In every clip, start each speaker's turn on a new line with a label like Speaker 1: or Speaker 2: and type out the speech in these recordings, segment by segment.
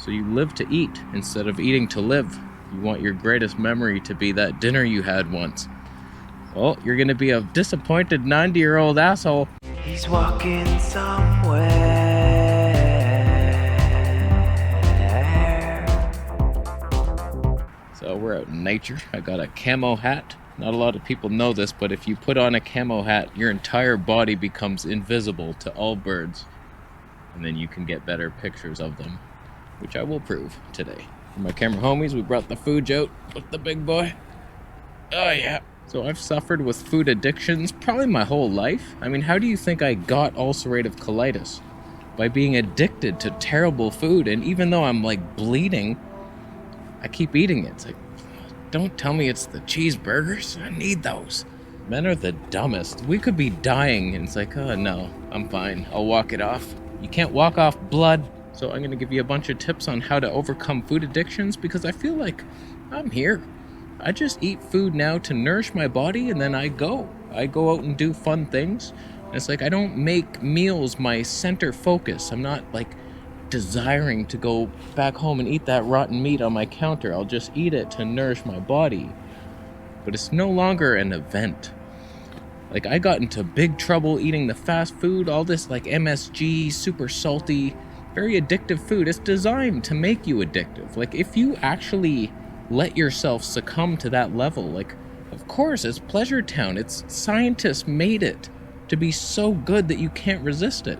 Speaker 1: So you live to eat instead of eating to live. You want your greatest memory to be that dinner you had once. Well, you're gonna be a disappointed 90-year-old asshole.
Speaker 2: He's walking somewhere.
Speaker 1: So we're out in nature. I got a camo hat. Not a lot of people know this, but if you put on a camo hat, your entire body becomes invisible to all birds. And then you can get better pictures of them, which I will prove today. For my camera homies, we brought the food out with the big boy. Oh yeah. So I've suffered with food addictions probably my whole life. I mean, how do you think I got ulcerative colitis? By being addicted to terrible food, and even though I'm like bleeding, I keep eating it. It's like, don't tell me it's the cheeseburgers. I need those. Men are the dumbest. We could be dying, and it's like, oh no, I'm fine. I'll walk it off. You can't walk off blood. So I'm gonna give you a bunch of tips on how to overcome food addictions, because I feel like I'm here. I just eat food now to nourish my body, and then I go out and do fun things. And it's like I don't make meals my center focus. I'm not like desiring to go back home and eat that rotten meat on my counter. I'll just eat it to nourish my body. But it's no longer an event. Like, I got into big trouble eating the fast food, all this like MSG, super salty, very addictive food. It's designed to make you addictive. Like, if you actually let yourself succumb to that level, like, of course, it's Pleasure Town. It's scientists made it to be so good that you can't resist it.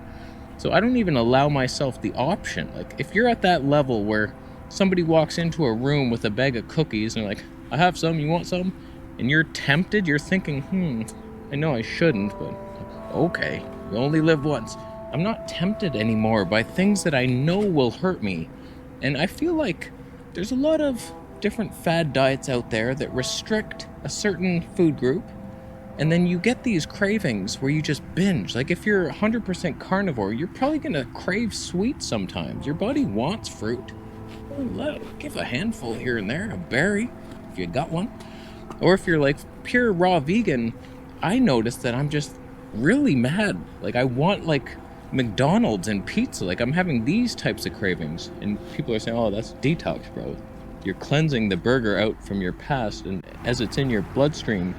Speaker 1: So I don't even allow myself the option. Like, if you're at that level where somebody walks into a room with a bag of cookies and they're like, I have some, you want some? And you're tempted, you're thinking, I know I shouldn't, but okay, you only live once. I'm not tempted anymore by things that I know will hurt me. And I feel like there's a lot of different fad diets out there that restrict a certain food group, and then you get these cravings where you just binge. Like, if you're 100% carnivore, you're probably gonna crave sweets sometimes. Your body wants fruit. Give a handful here and there, a berry, if you got one. Or if you're like pure raw vegan, I notice that I'm just really mad. Like, I want like McDonald's and pizza. Like, I'm having these types of cravings, and people are saying, oh, that's detox, bro. You're cleansing the burger out from your past, and as it's in your bloodstream,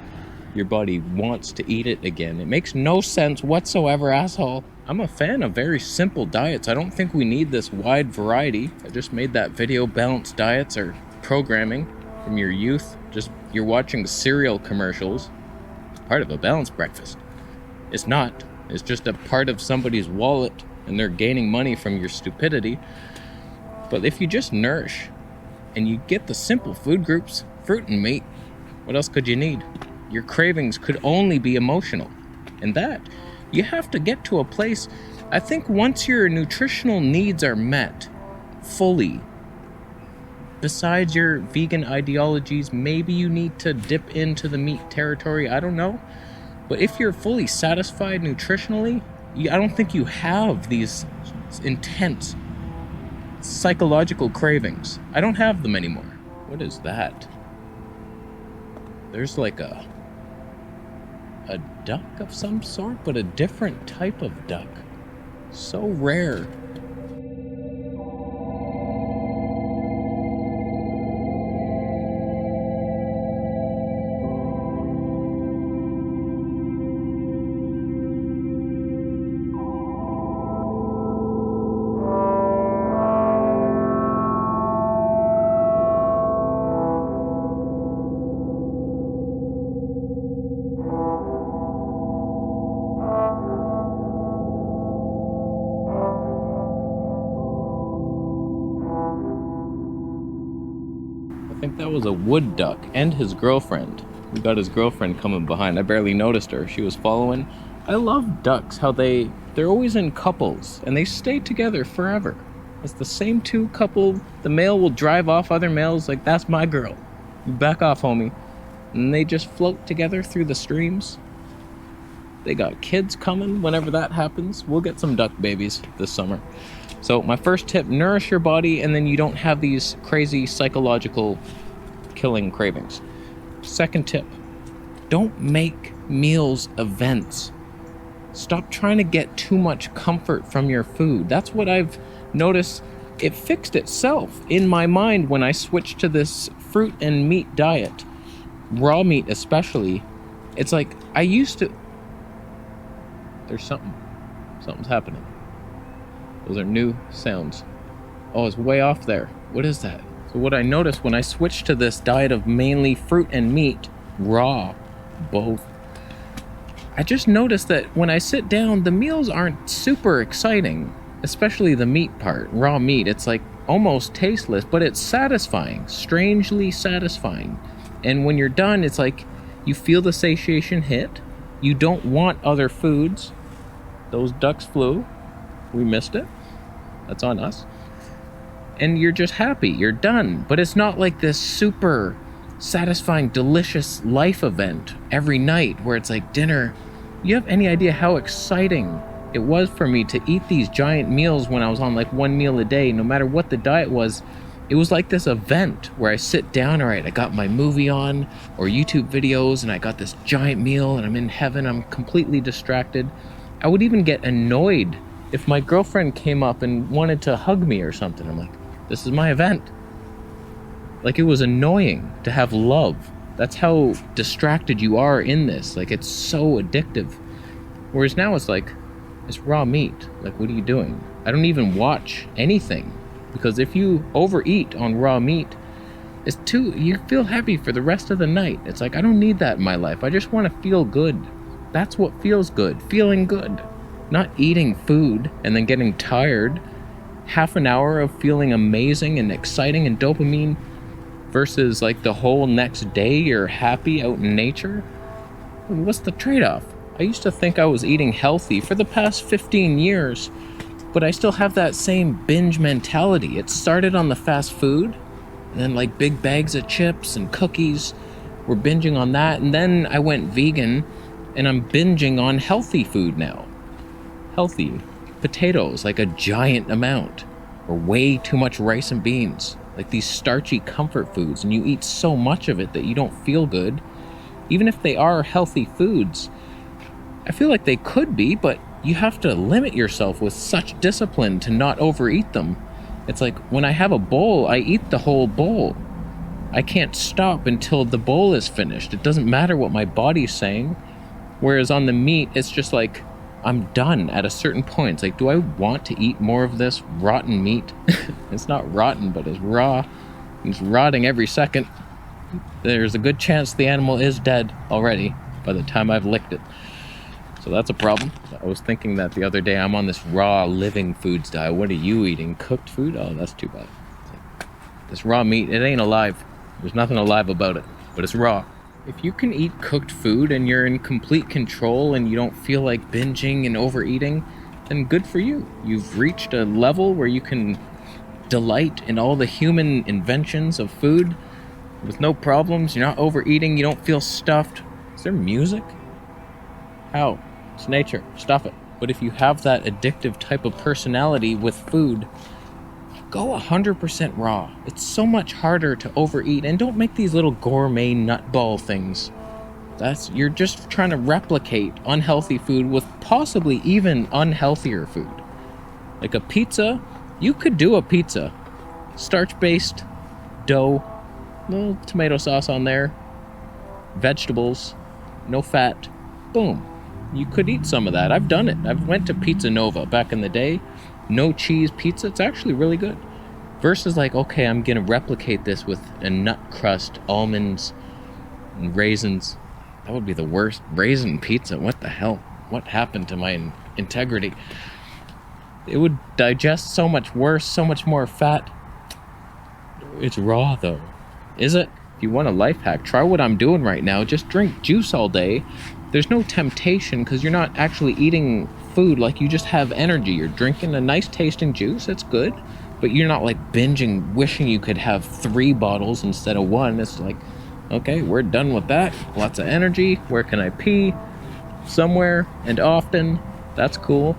Speaker 1: your body wants to eat it again. It makes no sense whatsoever, asshole. I'm a fan of very simple diets. I don't think we need this wide variety. I just made that video. Balanced diets are programming from your youth. Just, you're watching cereal commercials. It's part of a balanced breakfast. It's not. It's just a part of somebody's wallet, and they're gaining money from your stupidity. But if you just nourish, and you get the simple food groups, fruit and meat, what else could you need? Your cravings could only be emotional. And that, you have to get to a place, I think once your nutritional needs are met fully, besides your vegan ideologies, maybe you need to dip into the meat territory, I don't know. But if you're fully satisfied nutritionally, I don't think you have these intense psychological cravings. I don't have them anymore. What is that? There's like a duck of some sort, but a different type of duck. So rare. I think that was a wood duck and his girlfriend. We got his girlfriend coming behind. I barely noticed her. She was following. I love ducks, how they're always in couples and they stay together forever. It's the same two couple. The male will drive off other males like, that's my girl. You back off, homie. And they just float together through the streams. They got kids coming whenever that happens. We'll get some duck babies this summer. So my first tip, nourish your body, and then you don't have these crazy psychological killing cravings. Second tip, don't make meals events. Stop trying to get too much comfort from your food. That's what I've noticed it fixed itself in my mind when I switched to this fruit and meat diet, raw meat especially. It's like I used to. There's something's happening. Those are new sounds. Oh, it's way off there. What is that? So what I noticed when I switched to this diet of mainly fruit and meat, raw, both, I just noticed that when I sit down, the meals aren't super exciting, especially the meat part, raw meat. It's like almost tasteless, but it's satisfying, strangely satisfying. And when you're done, it's like you feel the satiation hit. You don't want other foods. Those ducks flew. We missed it. That's on us. And you're just happy. You're done. But it's not like this super satisfying, delicious life event every night where it's like dinner. You have any idea how exciting it was for me to eat these giant meals when I was on like one meal a day, no matter what the diet was? It was like this event where I sit down, all right, I got my movie on or YouTube videos and I got this giant meal and I'm in heaven. I'm completely distracted. I would even get annoyed if my girlfriend came up and wanted to hug me or something. I'm like, this is my event. Like, it was annoying to have love. That's how distracted you are in this. Like, it's so addictive. Whereas now it's like, it's raw meat. Like, what are you doing? I don't even watch anything. Because if you overeat on raw meat, you feel heavy for the rest of the night. It's like, I don't need that in my life. I just want to feel good. That's what feels good. Feeling good. Not eating food and then getting tired. Half an hour of feeling amazing and exciting and dopamine versus like the whole next day you're happy out in nature. What's the trade-off? I used to think I was eating healthy for the past 15 years, but I still have that same binge mentality. It started on the fast food, and then like big bags of chips and cookies. We're binging on that, and then I went vegan, and I'm binging on healthy food now. Healthy potatoes, like a giant amount, or way too much rice and beans, like these starchy comfort foods, and you eat so much of it that you don't feel good. Even if they are healthy foods, I feel like they could be, but you have to limit yourself with such discipline to not overeat them. It's like when I have a bowl, I eat the whole bowl. I can't stop until the bowl is finished. It doesn't matter what my body's saying. Whereas on the meat, it's just like, I'm done at a certain point. It's like, do I want to eat more of this rotten meat? It's not rotten, but it's raw. It's rotting every second. There's a good chance the animal is dead already by the time I've licked it. So that's a problem. I was thinking that the other day. I'm on this raw living foods diet. What are you eating? Cooked food? Oh, that's too bad. This raw meat, it ain't alive. There's nothing alive about it, but it's raw. If you can eat cooked food and you're in complete control and you don't feel like binging and overeating, then good for you. You've reached a level where you can delight in all the human inventions of food with no problems. You're not overeating. You don't feel stuffed. Is there music? How? It's nature. Stop it. But if you have that addictive type of personality with food, go 100% raw. It's so much harder to overeat, and don't make these little gourmet nutball things. You're just trying to replicate unhealthy food with possibly even unhealthier food. Like a pizza, you could do a pizza. Starch-based dough, little tomato sauce on there, vegetables, no fat, boom. You could eat some of that. I've done it. I've went to Pizza Nova back in the day. No cheese pizza. It's actually really good. Versus like, okay, I'm going to replicate this with a nut crust, almonds, and raisins. That would be the worst. Raisin pizza. What the hell? What happened to my integrity? It would digest so much worse, so much more fat. It's raw though. Is it? If you want a life hack, try what I'm doing right now. Just drink juice all day. There's no temptation because you're not actually eating food. Like, you just have energy. You're drinking a nice tasting juice. It's good. But you're not like binging, wishing you could have 3 bottles instead of 1. It's like, okay, we're done with that. Lots of energy. Where can I pee? Somewhere and often. That's cool.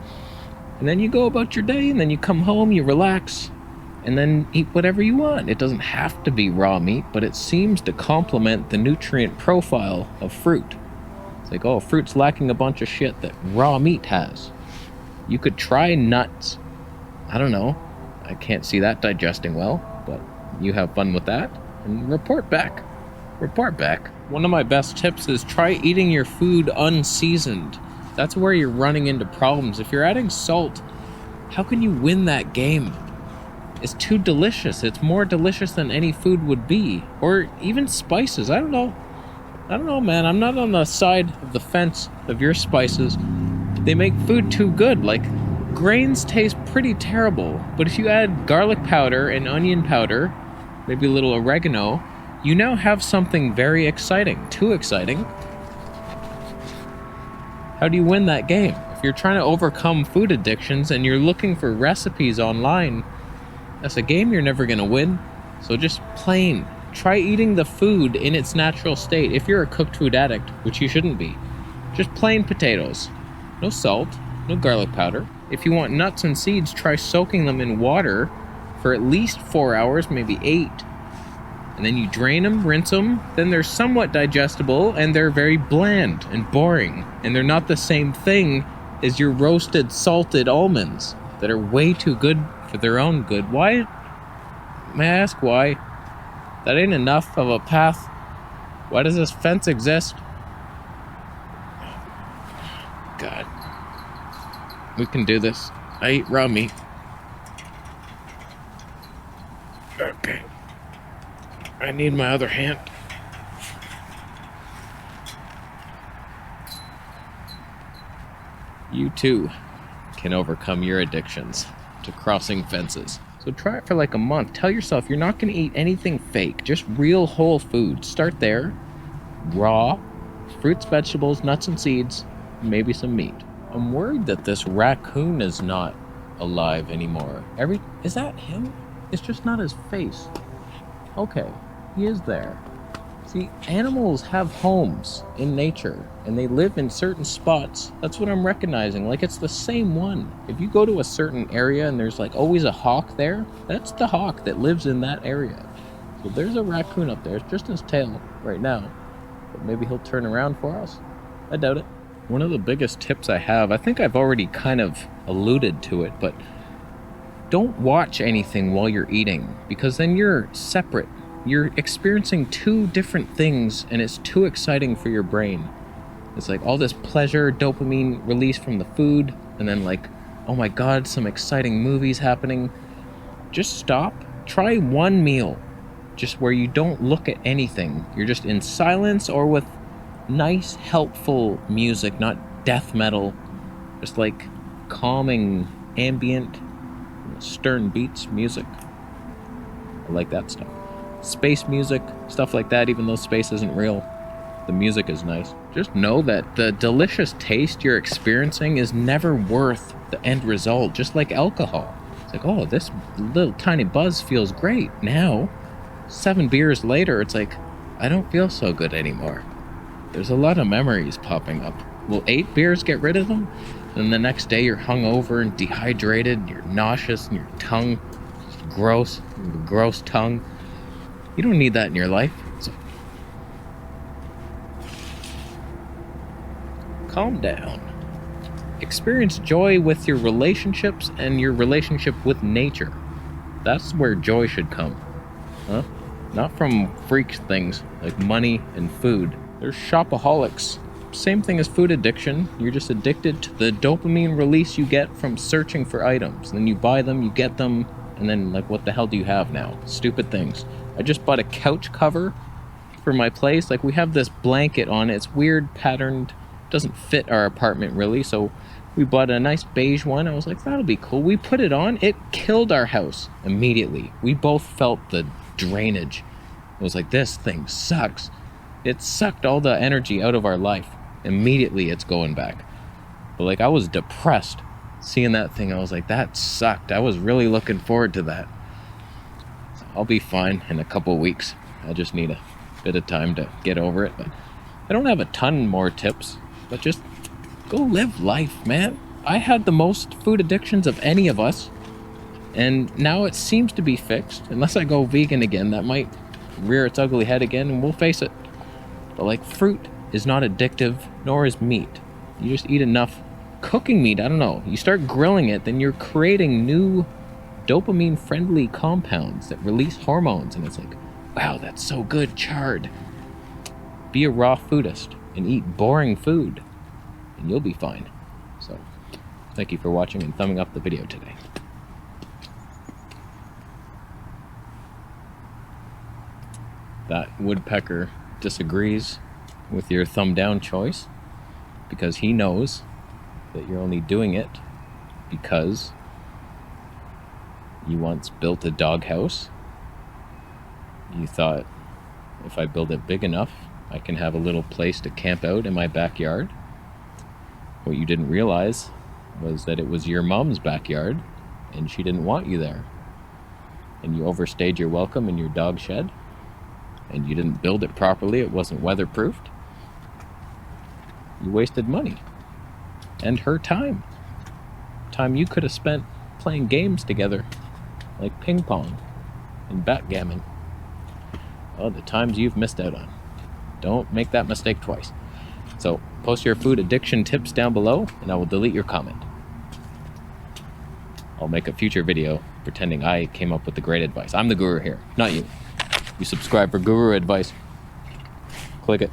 Speaker 1: And then you go about your day, and then you come home, you relax, and then eat whatever you want. It doesn't have to be raw meat, but it seems to complement the nutrient profile of fruit. It's like, oh, fruit's lacking a bunch of shit that raw meat has. You could try nuts. I don't know. I can't see that digesting well, but you have fun with that and report back. Report back. One of my best tips is try eating your food unseasoned. That's where you're running into problems. If you're adding salt, how can you win that game? It's too delicious. It's more delicious than any food would be. Or even spices. I don't know, man. I'm not on the side of the fence of your spices. They make food too good. Like, grains taste pretty terrible. But if you add garlic powder and onion powder, maybe a little oregano, you now have something very exciting. Too exciting. How do you win that game? If you're trying to overcome food addictions and you're looking for recipes online, that's a game you're never going to win. So just plain, try eating the food in its natural state. If you're a cooked food addict, which you shouldn't be, just plain potatoes. No salt, no garlic powder. If you want nuts and seeds, try soaking them in water for at least 4 hours, maybe 8. And then you drain them, rinse them, then they're somewhat digestible, and they're very bland and boring. And they're not the same thing as your roasted, salted almonds that are way too good for their own good. Why? May I ask why? That ain't enough of a path. Why does this fence exist? God. We can do this. I eat raw meat. Okay. I need my other hand. You too can overcome your addictions to crossing fences. So try it for like a month. Tell yourself you're not going to eat anything fake, just real whole food. Start there. Raw, fruits, vegetables, nuts and seeds, maybe some meat. I'm worried that this raccoon is not alive anymore. Is that him? It's just not his face. Okay, he is there. See, animals have homes in nature, and they live in certain spots. That's what I'm recognizing. Like, it's the same one. If you go to a certain area and there's like always a hawk there, that's the hawk that lives in that area. So there's a raccoon up there. It's just his tail right now. But maybe he'll turn around for us. I doubt it. One of the biggest tips I have, I think I've already kind of alluded to it, but don't watch anything while you're eating, because then you're separate. You're experiencing two different things, and it's too exciting for your brain. It's like all this pleasure, dopamine release from the food, and then like, oh my god, some exciting movies happening. Just stop. Try one meal, just where you don't look at anything. You're just in silence or with nice, helpful music, not death metal. Just like calming, ambient, stern beats music. I like that stuff. Space music, stuff like that, even though space isn't real. The music is nice. Just know that the delicious taste you're experiencing is never worth the end result, just like alcohol. It's like, oh, this little tiny buzz feels great. Now, 7 beers later, it's like, I don't feel so good anymore. There's a lot of memories popping up. Will 8 beers get rid of them? And the next day you're hungover and dehydrated, you're nauseous, and your tongue is gross, gross tongue. You don't need that in your life. So calm down. Experience joy with your relationships and your relationship with nature. That's where joy should come. Huh? Not from freak things like money and food. There's shopaholics. Same thing as food addiction. You're just addicted to the dopamine release you get from searching for items. Then you buy them, you get them, and then like, what the hell do you have now? Stupid things. I just bought a couch cover for my place. Like, we have this blanket on it. It's weird patterned. Doesn't fit our apartment really, so we bought a nice beige one. I was like, that'll be cool. We put it on. It killed our house immediately. We both felt the drainage. It was like, this thing sucks. It sucked all the energy out of our life. Immediately it's going back. But like, I was depressed seeing that thing. I was like, that sucked. I was really looking forward to that. I'll be fine in a couple weeks. I just need a bit of time to get over it. But I don't have a ton more tips, but just go live life, man. I had the most food addictions of any of us, and now it seems to be fixed. Unless I go vegan again, that might rear its ugly head again, and we'll face it. But like, fruit is not addictive, nor is meat. You just eat enough. Cooking meat, I don't know. You start grilling it, then you're creating new dopamine-friendly compounds that release hormones, and it's like, wow, that's so good, chard. Be a raw foodist and eat boring food, and you'll be fine. So, thank you for watching and thumbing up the video today. That woodpecker disagrees with your thumb down choice because he knows that you're only doing it because you once built a doghouse. You thought, if I build it big enough, I can have a little place to camp out in my backyard. What you didn't realize was that it was your mom's backyard and she didn't want you there. And you overstayed your welcome in your dog shed, and you didn't build it properly. It wasn't weatherproofed. You wasted money and her time. Time you could have spent playing games together, like ping pong and backgammon. Oh, the times you've missed out on. Don't make that mistake twice. So post your food addiction tips down below and I will delete your comment. I'll make a future video pretending I came up with the great advice. I'm the guru here, not you. You subscribe for guru advice. Click it.